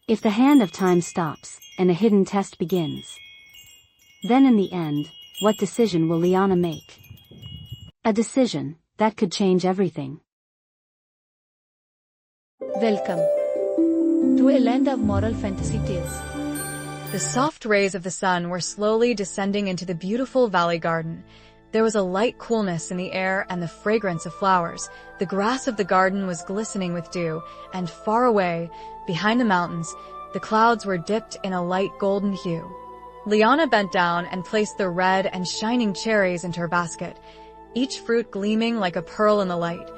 If the hand of time stops, and a hidden test begins, then in the end, what decision will Liana make? A decision that could change everything. Welcome to a land of moral fantasy tales. The soft rays of the sun were slowly descending into the beautiful valley garden. There was a light coolness in the air and the fragrance of flowers. The grass of the garden was glistening with dew, and far away, behind the mountains, the clouds were dipped in a light golden hue. Liana bent down and placed the red and shining cherries into her basket, each fruit gleaming like a pearl in the light.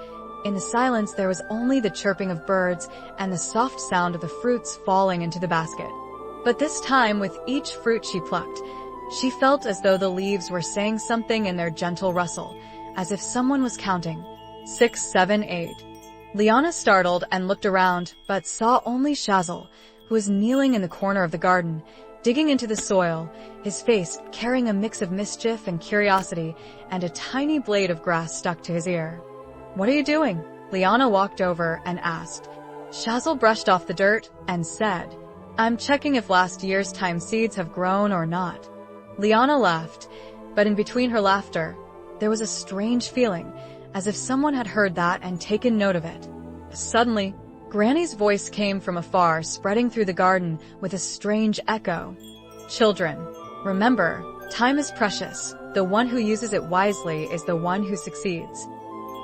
In the silence there was only the chirping of birds and the soft sound of the fruits falling into the basket. But this time, with each fruit she plucked, she felt as though the leaves were saying something in their gentle rustle, as if someone was counting. 6, 7, 8. Liana startled and looked around, but saw only Shazal, who was kneeling in the corner of the garden, digging into the soil, his face carrying a mix of mischief and curiosity, and a tiny blade of grass stuck to his ear. "What are you doing?" Liana walked over and asked. Shazal brushed off the dirt and said, "I'm checking if last year's time seeds have grown or not." Liana laughed, but in between her laughter, there was a strange feeling, as if someone had heard that and taken note of it. Suddenly, Granny's voice came from afar, spreading through the garden with a strange echo. "Children, remember, time is precious. The one who uses it wisely is the one who succeeds."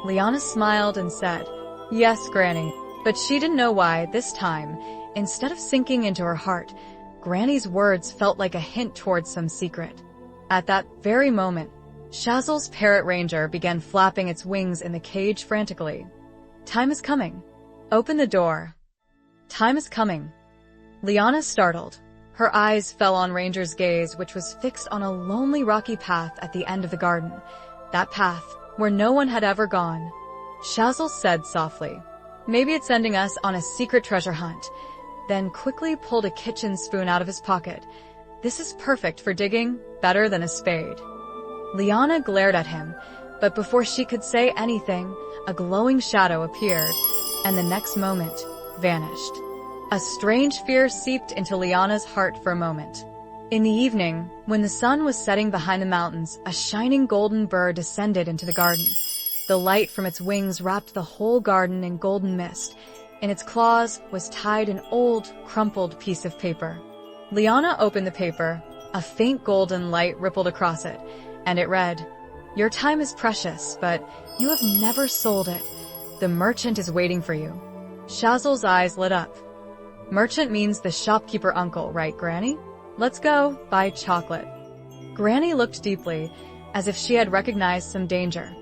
Liana smiled and said, "Yes, Granny," but she didn't know why this time, instead of sinking into her heart, Granny's words felt like a hint towards some secret. At that very moment, Shazal's parrot ranger began flapping its wings in the cage frantically. "Time is coming. Open the door. Time is coming." Liana startled. Her eyes fell on Ranger's gaze, which was fixed on a lonely rocky path at the end of the garden. That path, where no one had ever gone. Shazal said softly, "Maybe it's sending us on a secret treasure hunt," then quickly pulled a kitchen spoon out of his pocket. "This is perfect for digging, better than a spade." Liana glared at him, but before she could say anything, a glowing shadow appeared, and the next moment, vanished. A strange fear seeped into Liana's heart for a moment. In the evening, when the sun was setting behind the mountains, a shining golden bird descended into the garden. The light from its wings wrapped the whole garden in golden mist. In its claws was tied an old, crumpled piece of paper. Liana opened the paper. A faint golden light rippled across it, and it read, "Your time is precious, but you have never sold it. The merchant is waiting for you." Shazal's eyes lit up. "Merchant means the shopkeeper uncle, right, Granny? Let's go, buy chocolate." Granny looked deeply, as if she had recognized some danger.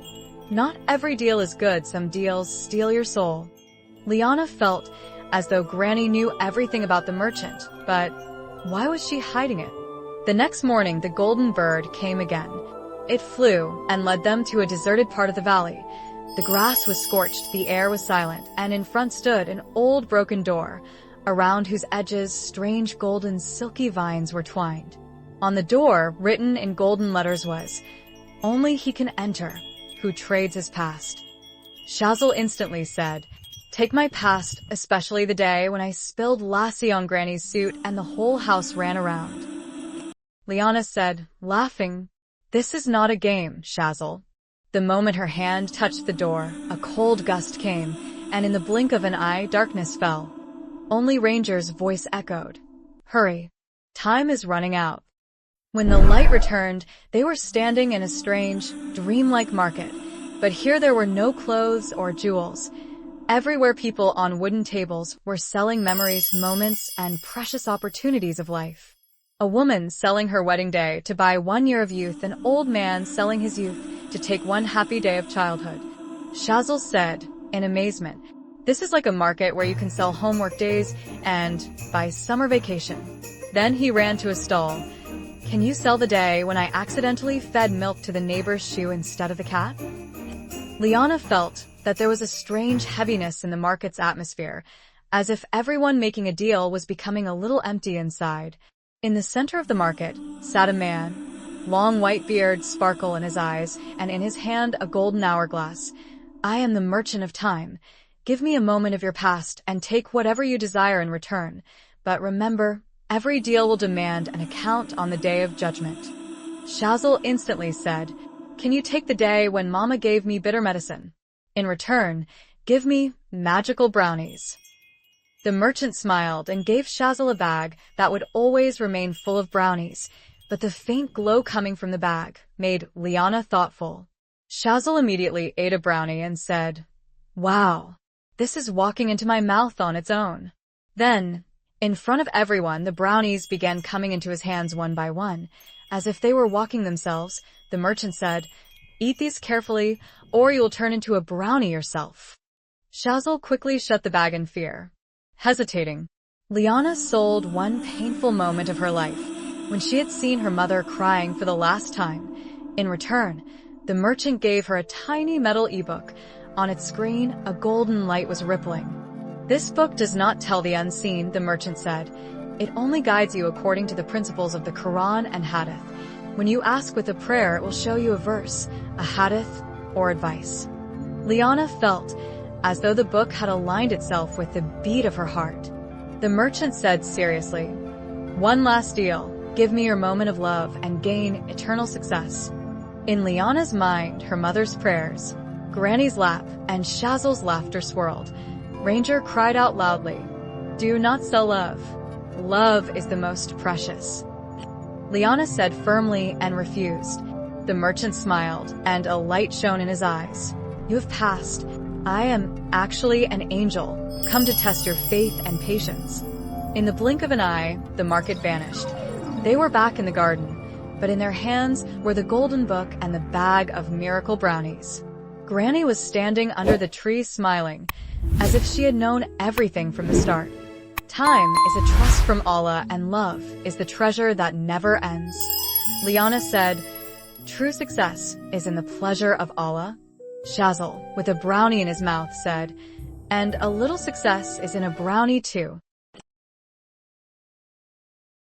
Not every deal is good, some deals steal your soul. Liana felt as though Granny knew everything about the merchant, but why was she hiding it? The next morning, the golden bird came again. It flew and led them to a deserted part of the valley. The grass was scorched, the air was silent, and in front stood an old broken door, around whose edges strange golden silky vines were twined. On the door, written in golden letters was, "Only he can enter who trades his past." Shazal instantly said, "Take my past, especially the day when I spilled lassie on Granny's suit and the whole house ran around." Liana said, laughing, "This is not a game, Shazal." The moment her hand touched the door, a cold gust came, and in the blink of an eye, darkness fell. Only Ranger's voice echoed, "Hurry. Time is running out." When the light returned, they were standing in a strange, dreamlike market, but here there were no clothes or jewels. Everywhere people on wooden tables were selling memories, moments, and precious opportunities of life. A woman selling her wedding day to buy 1 year of youth, an old man selling his youth to take 1 happy day of childhood. Shazal said, in amazement, "This is like a market where you can sell homework days and buy summer vacation." Then he ran to a stall. "Can you sell the day when I accidentally fed milk to the neighbor's shoe instead of the cat?" Liana felt that there was a strange heaviness in the market's atmosphere, as if everyone making a deal was becoming a little empty inside. In the center of the market sat a man, long white beard sparkle in his eyes, and in his hand a golden hourglass. "I am the merchant of time. Give me a moment of your past and take whatever you desire in return. But remember, every deal will demand an account on the day of judgment. Shazal instantly said, "Can you take the day when Mama gave me bitter medicine? In return, give me magical brownies." The merchant smiled and gave Shazal a bag that would always remain full of brownies, but the faint glow coming from the bag made Liana thoughtful. Shazal immediately ate a brownie and said, "Wow, this is walking into my mouth on its own." Then, in front of everyone, the brownies began coming into his hands one by one. As if they were walking themselves, the merchant said, "Eat these carefully, or you will turn into a brownie yourself." Shazal quickly shut the bag in fear. Hesitating, Liana sold one painful moment of her life, when she had seen her mother crying for the last time. In return, the merchant gave her a tiny metal ebook. On its screen, a golden light was rippling. "This book does not tell the unseen," the merchant said. "It only guides you according to the principles of the Quran and Hadith. When you ask with a prayer, it will show you a verse, a Hadith, or advice." Liana felt as though the book had aligned itself with the beat of her heart. The merchant said seriously, "One last deal. Give me your moment of love and gain eternal success." In Liana's mind, her mother's prayers, Granny's lap, and Shazal's laughter swirled. Ranger cried out loudly, "Do not sell love. Love is the most precious." Liana said firmly and refused. The merchant smiled, and a light shone in his eyes. "You have passed. I am actually an angel, come to test your faith and patience." In the blink of an eye, the market vanished. They were back in the garden, but in their hands were the golden book and the bag of miracle brownies. Granny was standing under the tree smiling, as if she had known everything from the start. Time is a trust from Allah, and love is the treasure that never ends. Liana said, "True success is in the pleasure of Allah." Shazal, with a brownie in his mouth, said, "And a little success is in a brownie too."